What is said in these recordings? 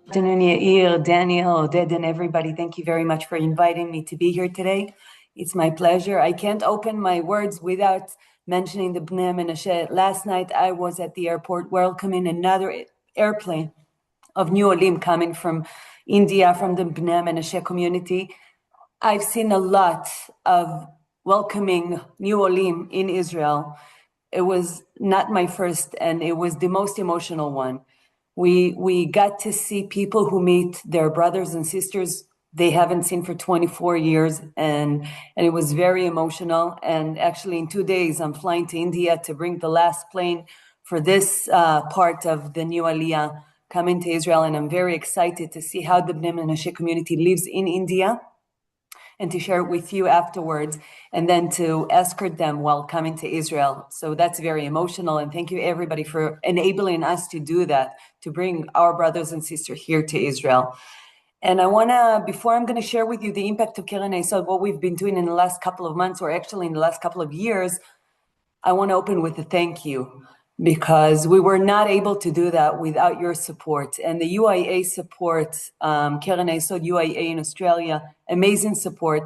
Afternoon, Yair, Daniel, Oded, and everybody. Thank you very much for inviting me to be here today. It's my pleasure. I can't open my words without mentioning the Bnei Menashe. Last night, I was at the airport welcoming another airplane of new Olim coming from India, from the Bnei Menashe community. I've seen a lot of welcoming new Olim in Israel. It was not my first, and it was the most emotional one. We got to see people who meet their brothers and sisters they haven't seen for 24 years, and it was very emotional. And actually, in 2 days, I'm flying to India to bring the last plane for this part of the new Aliyah coming to Israel, and I'm very excited to see how the Bnei Menashe community lives in India, and to share it with you afterwards, and then to escort them while coming to Israel. So that's very emotional, and thank you everybody for enabling us to do that, to bring our brothers and sisters here to Israel. And I wanna, before I'm gonna share with you the impact of Keren Hayesod, what we've been doing in the last couple of months, or actually in the last couple of years, I wanna open with a thank you, because we were not able to do that without your support. And the UIA support, Keren Hayesod-UIA in Australia, amazing support.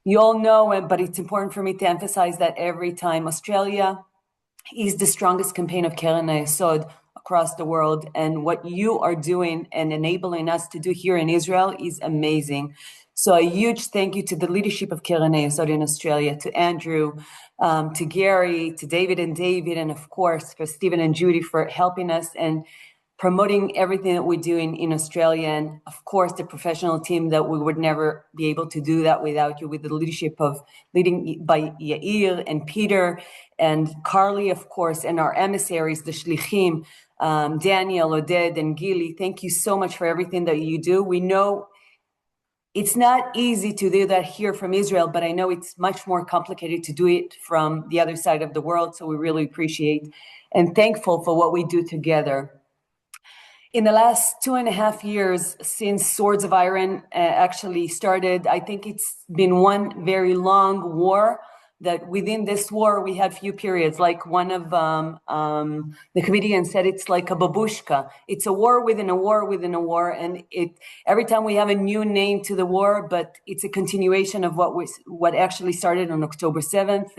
You all know, but it's important for me to emphasize that every time. Australia is the strongest campaign of Keren Hayesod across the world. And what you are doing and enabling us to do here in Israel is amazing. So a huge thank you to the leadership of Keren Hayesod in Australia, to Andrew, to Gary, to David, and of course for Stephen and Judy for helping us and promoting everything that we're doing in Australia, and of course the professional team that we would never be able to do that without you, with the leadership of leading by Yair and Peter and Carly, of course, and our emissaries, the Shlichim, Daniel, Oded, and Gili. Thank you so much for everything that you do. We know it's not easy to do that here from Israel, but I know it's much more complicated to do it from the other side of the world. So we really appreciate and thankful for what we do together. In the last 2.5 years since Swords of Iron actually started, I think it's been one very long war. That within this war we had few periods, like one of the comedians said, it's like a babushka. It's a war within a war within a war, and every time we have a new name to the war, but it's a continuation of what actually started on October 7th.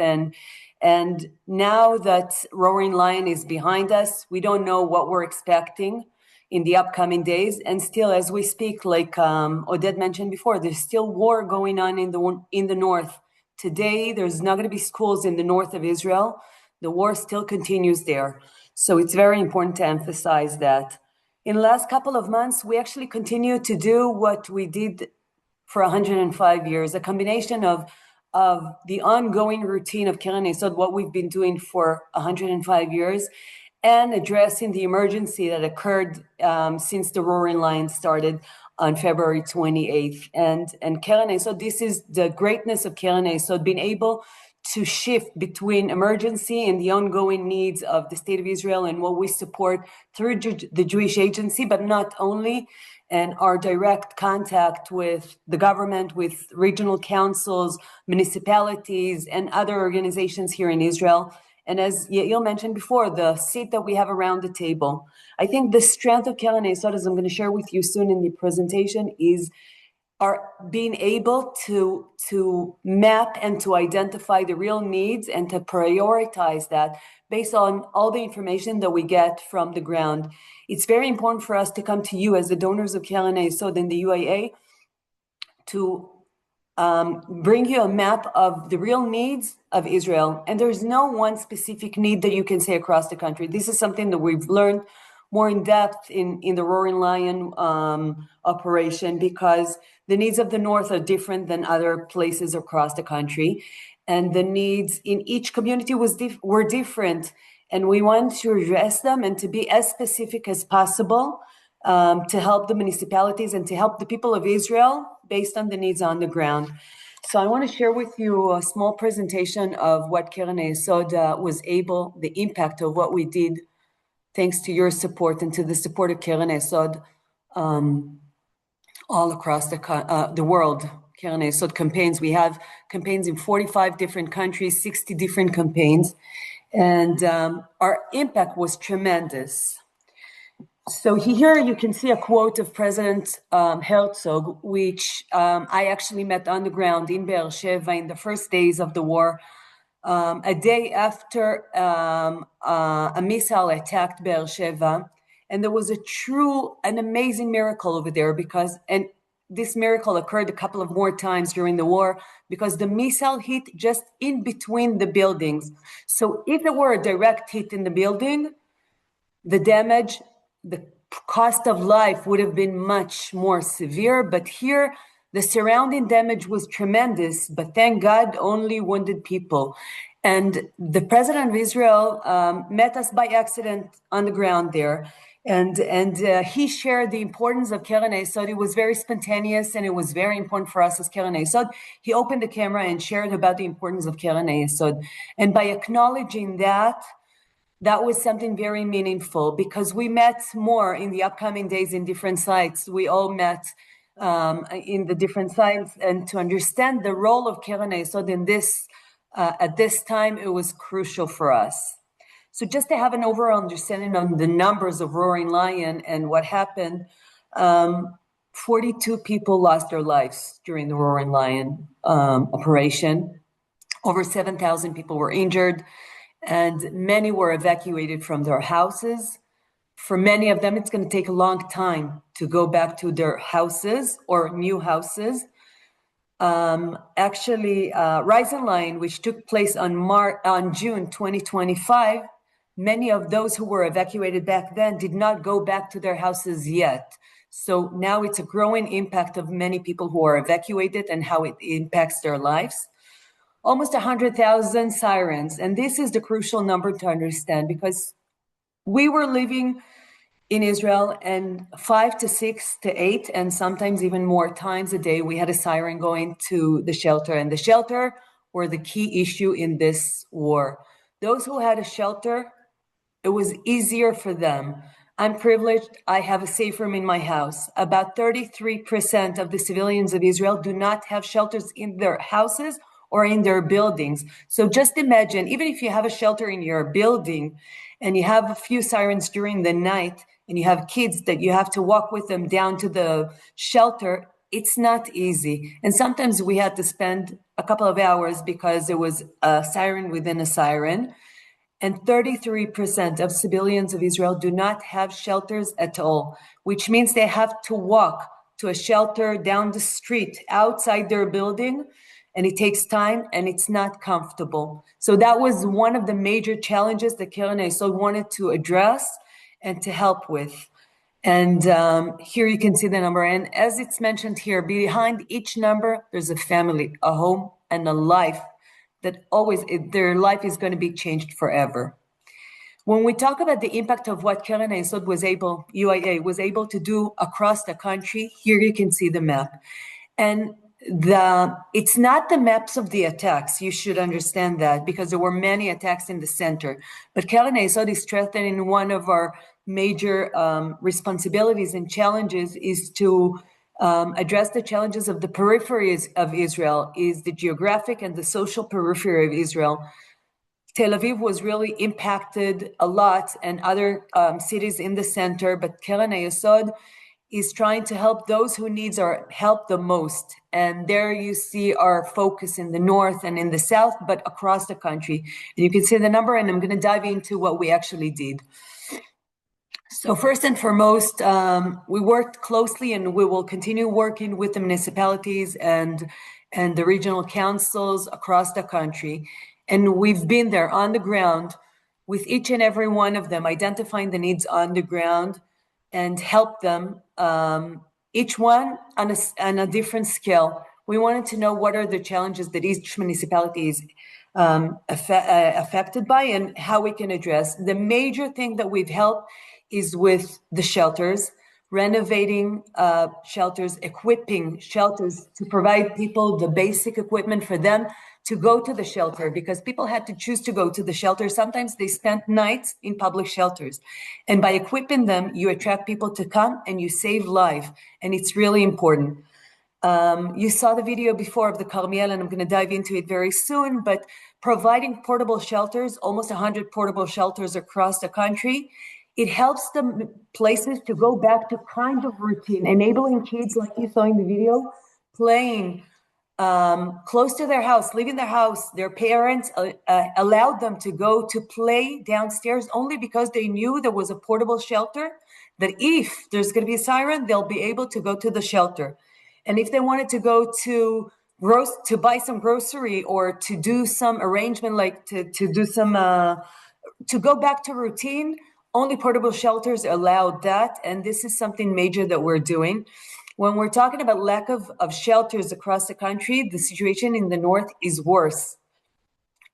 And now that Roaring Lion is behind us, we don't know what we're expecting in the upcoming days. And still, as we speak, like Oded mentioned before, there's still war going on in the north. Today, there's not going to be schools in the north of Israel. The war still continues there. So it's very important to emphasize that. In the last couple of months, we actually continue to do what we did for 105 years, a combination of the ongoing routine of Keren Hayesod, what we've been doing for 105 years, and addressing the emergency that occurred since the Roaring Lion started on February 28th. And Keren Hayesod, this is the greatness of Keren Hayesod, being able to shift between emergency and the ongoing needs of the State of Israel and what we support through the Jewish Agency, but not only, and our direct contact with the government, with regional councils, municipalities, and other organizations here in Israel. And as Yael mentioned before, the seat that we have around the table. I think the strength of Keren Hayesod, as I'm going to share with you soon in the presentation, is our being able to map and to identify the real needs and to prioritize that based on all the information that we get from the ground. It's very important for us to come to you as the donors of Keren Hayesod in the UIA to bring you a map of the real needs of Israel. And there's no one specific need that you can say across the country. This is something that we've learned more in depth in the Roaring Lion operation, because the needs of the North are different than other places across the country. And the needs in each community were different. And we want to address them and to be as specific as possible to help the municipalities and to help the people of Israel based on the needs on the ground. So I want to share with you a small presentation of what Keren Hayesod was able, the impact of what we did, thanks to your support and to the support of Keren Hayesod all across the world. Keren Hayesod campaigns. We have campaigns in 45 different countries, 60 different campaigns, and our impact was tremendous. So here you can see a quote of President Herzog, which I actually met on the ground in Be'er Sheva in the first days of the war, a day after a missile attacked Be'er Sheva. And there was an amazing miracle over there and this miracle occurred a couple of more times during the war because the missile hit just in between the buildings. So if there were a direct hit in the building, the damage, the cost of life would have been much more severe. But here, the surrounding damage was tremendous, but thank God, only wounded people. And the president of Israel met us by accident on the ground there. And he shared the importance of Keren Hayesod. It was very spontaneous, and it was very important for us as Keren Hayesod. He opened the camera and shared about the importance of Keren Hayesod. And by acknowledging that was something very meaningful, because we met more in the upcoming days in different sites. We all met in the different sites, and to understand the role of Keren Hayesod in this, at this time, it was crucial for us. So just to have an overall understanding on the numbers of Roaring Lion and what happened, 42 people lost their lives during the Roaring Lion operation. Over 7,000 people were injured, and many were evacuated from their houses. For many of them, it's going to take a long time to go back to their houses or new houses. Rise and Lion, which took place on June 2025, many of those who were evacuated back then did not go back to their houses yet. So now it's a growing impact of many people who are evacuated and how it impacts their lives. Almost 100,000 sirens. And this is the crucial number to understand, because we were living in Israel, and 5 to 6 to 8, and sometimes even more times a day, we had a siren going to the shelter, and the shelter were the key issue in this war. Those who had a shelter, it was easier for them. I'm privileged. I have a safe room in my house. About 33% of the civilians of Israel do not have shelters in their houses or in their buildings. So just imagine, even if you have a shelter in your building and you have a few sirens during the night and you have kids that you have to walk with them down to the shelter, it's not easy. And sometimes we had to spend a couple of hours because there was a siren within a siren. And 33% of civilians of Israel do not have shelters at all, which means they have to walk to a shelter down the street outside their building, and it takes time and it's not comfortable. So that was one of the major challenges that Keren Hayesod wanted to address and to help with. And here you can see the number. And as it's mentioned here, behind each number, there's a family, a home, and a life that their life is going to be changed forever. When we talk about the impact of what Keren Hayesod UIA was able to do across the country, here you can see the map. And it's not the maps of the attacks, you should understand that, because there were many attacks in the center. But Keren Hayesod is strengthening one of our major responsibilities and challenges is to address the challenges of the peripheries of Israel, is the geographic and the social periphery of Israel. Tel Aviv was really impacted a lot, and other cities in the center, but Keren Hayesod is trying to help those who needs our help the most. And there you see our focus in the north and in the south, but across the country. And you can see the number, and I'm going to dive into what we actually did. So first and foremost, we worked closely, and we will continue working with the municipalities and the regional councils across the country. And we've been there on the ground with each and every one of them, identifying the needs on the ground and help them, each one on a different scale. We wanted to know what are the challenges that each municipality is affected by and how we can address. The major thing that we've helped is with the shelters, renovating shelters, equipping shelters to provide people the basic equipment for them to go to the shelter, because people had to choose to go to the shelter. Sometimes they spent nights in public shelters. And by equipping them, you attract people to come and you save life. And it's really important. You saw the video before of the Carmiel, and I'm going to dive into it very soon, but providing portable shelters, almost 100 portable shelters across the country, it helps the places to go back to kind of routine, enabling kids, like you saw in the video, playing close to their house, leaving their house. Their parents allowed them to go to play downstairs only because they knew there was a portable shelter, that if there's going to be a siren, they'll be able to go to the shelter. And if they wanted to go to buy some grocery or to do some arrangement, like to do some to go back to routine, only portable shelters allowed that. And this is something major that we're doing. When we're talking about lack of shelters across the country, the situation in the north is worse.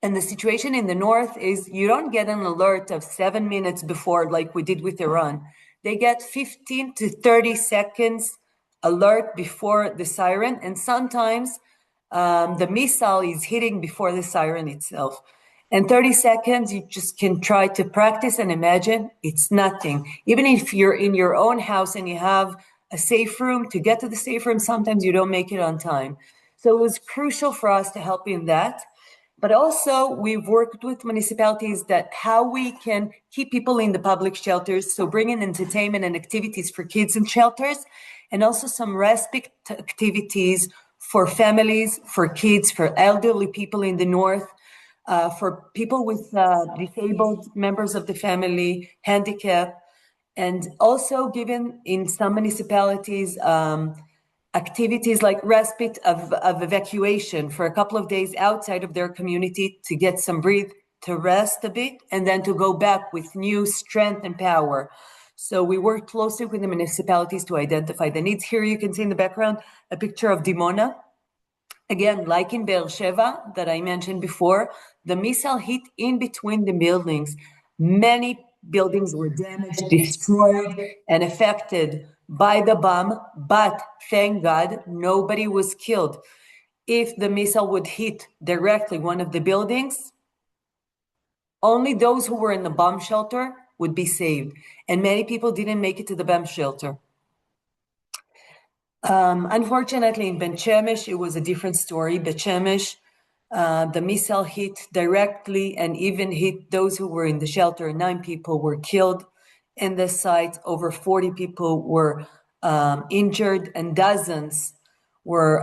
And the situation in the north is you don't get an alert of 7 minutes before, like we did with Iran. They get 15 to 30 seconds alert before the siren. And sometimes the missile is hitting before the siren itself. And 30 seconds, you just can try to practice and imagine it's nothing. Even if you're in your own house and you have a safe room, to get to the safe room, sometimes you don't make it on time. So it was crucial for us to help in that. But also we've worked with municipalities that how we can keep people in the public shelters. So bringing entertainment and activities for kids in shelters, and also some respite activities for families, for kids, for elderly people in the north, for people with disabled members of the family, handicap, and also given in some municipalities activities like respite of evacuation for a couple of days outside of their community to get some breathe, to rest a bit, and then to go back with new strength and power. So we work closely with the municipalities to identify the needs. Here you can see in the background a picture of Dimona. Again, like in Be'er Sheva that I mentioned before, the missile hit in between the buildings. Many buildings were damaged, destroyed, and affected by the bomb, but thank God, nobody was killed. If the missile would hit directly one of the buildings, only those who were in the bomb shelter would be saved. And many people didn't make it to the bomb shelter. Unfortunately, in Bet Shemesh, it was a different story. Bet Shemesh, the missile hit directly and even hit those who were in the shelter. 9 people were killed in the site. Over 40 people were injured, and dozens were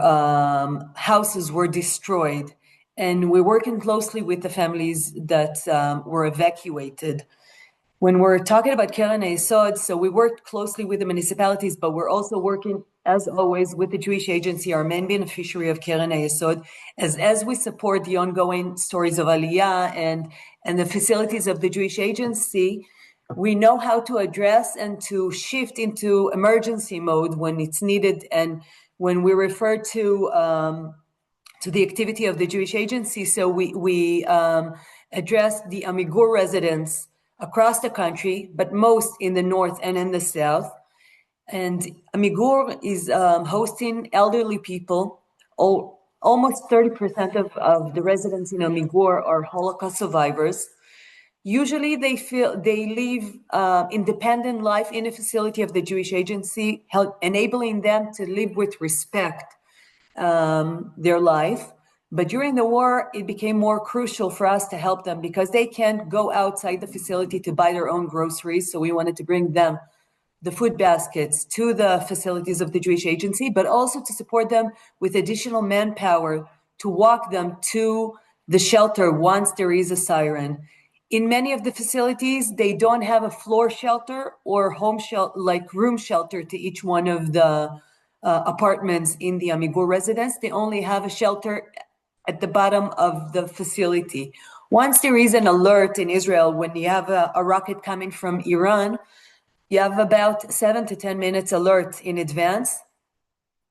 houses were destroyed. And we're working closely with the families that were evacuated. When we're talking about Keren Hayesod, so we worked closely with the municipalities, but we're also working, as always, with the Jewish Agency, our main beneficiary of Keren Hayesod, as we support the ongoing stories of Aliyah and the facilities of the Jewish Agency. We know how to address and to shift into emergency mode when it's needed. And when we refer to the activity of the Jewish Agency, so we address the Amigur residents across the country, but most in the north and in the south. And Amigur is hosting elderly people. Almost 30% of the residents in Amigur are Holocaust survivors. Usually they live independent life in a facility of the Jewish Agency, enabling them to live with respect their life. But during the war, it became more crucial for us to help them because they can't go outside the facility to buy their own groceries. So we wanted to bring them the food baskets to the facilities of the Jewish Agency, but also to support them with additional manpower to walk them to the shelter once there is a siren. In many of the facilities, they don't have a floor shelter or home shelter, like room shelter to each one of the apartments in the Amigur residence. They only have a shelter at the bottom of the facility. Once there is an alert in Israel, when you have a rocket coming from Iran, you have about 7 to 10 minutes alert in advance.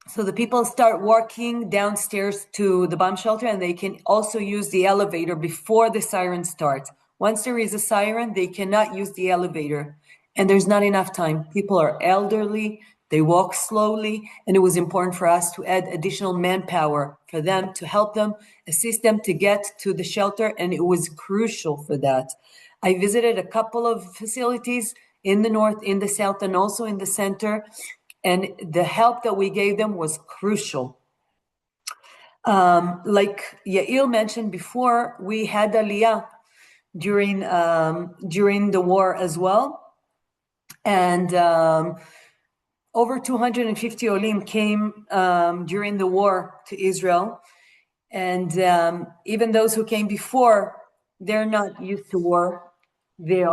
So the people start walking downstairs to the bomb shelter, and they can also use the elevator before the siren starts. Once there is a siren, they cannot use the elevator, and there's not enough time. People are elderly, they walk slowly, and it was important for us to add additional manpower for them, to help them, assist them to get to the shelter, and it was crucial for that. I visited a couple of facilities in the north, in the south, and also in the center, and the help that we gave them was crucial. Like Yair mentioned before, we had Aliyah during the war as well. And over 250 Olim came during the war to Israel. And even those who came before, they're not used to war. They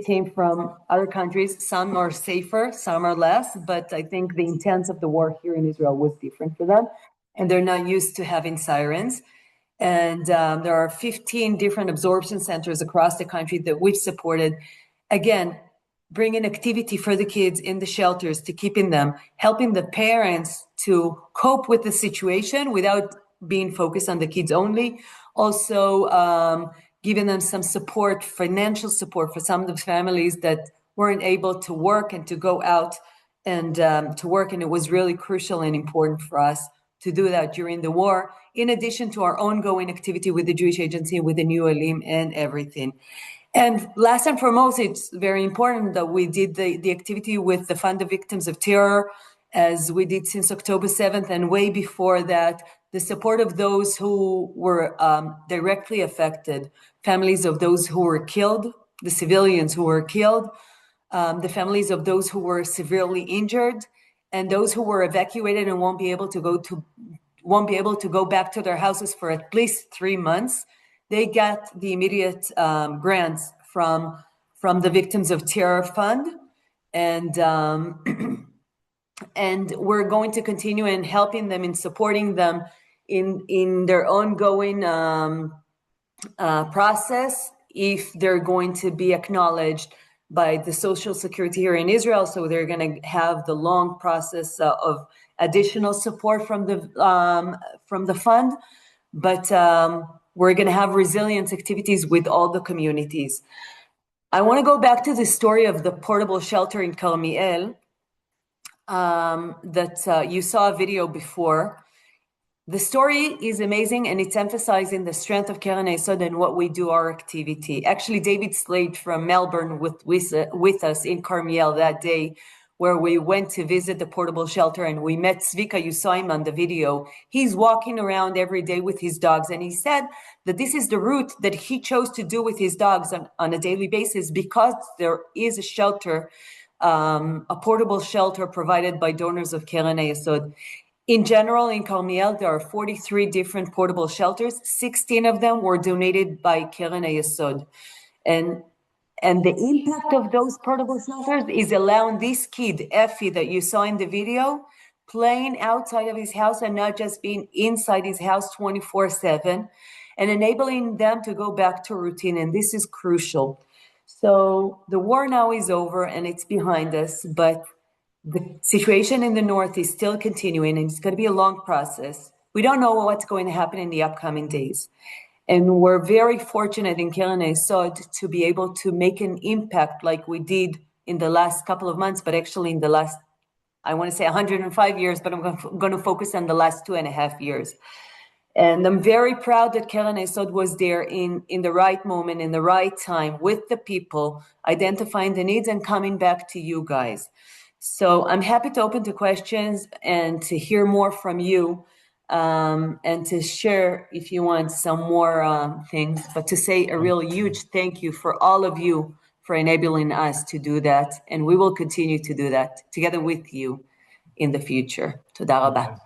came from other countries. Some are safer, some are less, but I think the intent of the war here in Israel was different for them. And they're not used to having sirens. And there are 15 different absorption centers across the country that we've supported. Again, bringing activity for the kids in the shelters to keeping them, helping the parents to cope with the situation without being focused on the kids only. Also, giving them some support, financial support for some of the families that weren't able to work and to go out and to work. And it was really crucial and important for us to do that during the war, in addition to our ongoing activity with the Jewish Agency, with the new Olim and everything. And last and foremost, it's very important that we did the activity with the Fund of Victims of Terror, as we did since October 7th, and way before that, the support of those who were directly affected, families of those who were killed, the civilians who were killed, the families of those who were severely injured, and those who were evacuated and won't be able to go back to their houses for at least 3 months. They got the immediate grants from the Victims of Terror Fund, and and we're going to continue in helping them, in supporting them in their ongoing process, if they're going to be acknowledged by the Social Security here in Israel. So they're going to have the long process of additional support from the fund, but we're going to have resilience activities with all the communities. I want to go back to the story of the portable shelter in Carmiel that you saw a video before. The story is amazing, and it's emphasizing the strength of Keren Hayesod and what we do, our activity. Actually, David Slade from Melbourne with us in Carmiel that day, where we went to visit the portable shelter, and we met Zvika. You saw him on the video. He's walking around every day with his dogs, and he said that this is the route that he chose to do with his dogs on a daily basis, because there is a shelter, a portable shelter provided by donors of Keren Hayesod. In general, in Carmiel, there are 43 different portable shelters. 16 of them were donated by Keren Hayesod. And the impact of those portable shelters is allowing this kid, Effie, that you saw in the video, playing outside of his house and not just being inside his house 24/7, and enabling them to go back to routine. And this is crucial. So the war now is over and it's behind us, but the situation in the north is still continuing, and it's going to be a long process. We don't know what's going to happen in the upcoming days. And we're very fortunate in Keren Hayesod to be able to make an impact like we did in the last couple of months, but actually in the last, I want to say 105 years, but I'm going to focus on the last 2.5 years. And I'm very proud that Keren Hayesod was there in the right moment, in the right time, with the people, identifying the needs and coming back to you guys. So I'm happy to open to questions and to hear more from you, and to share, if you want, some more things, but to say a real huge thank you for all of you for enabling us to do that. And we will continue to do that together with you in the future. Toda rabba.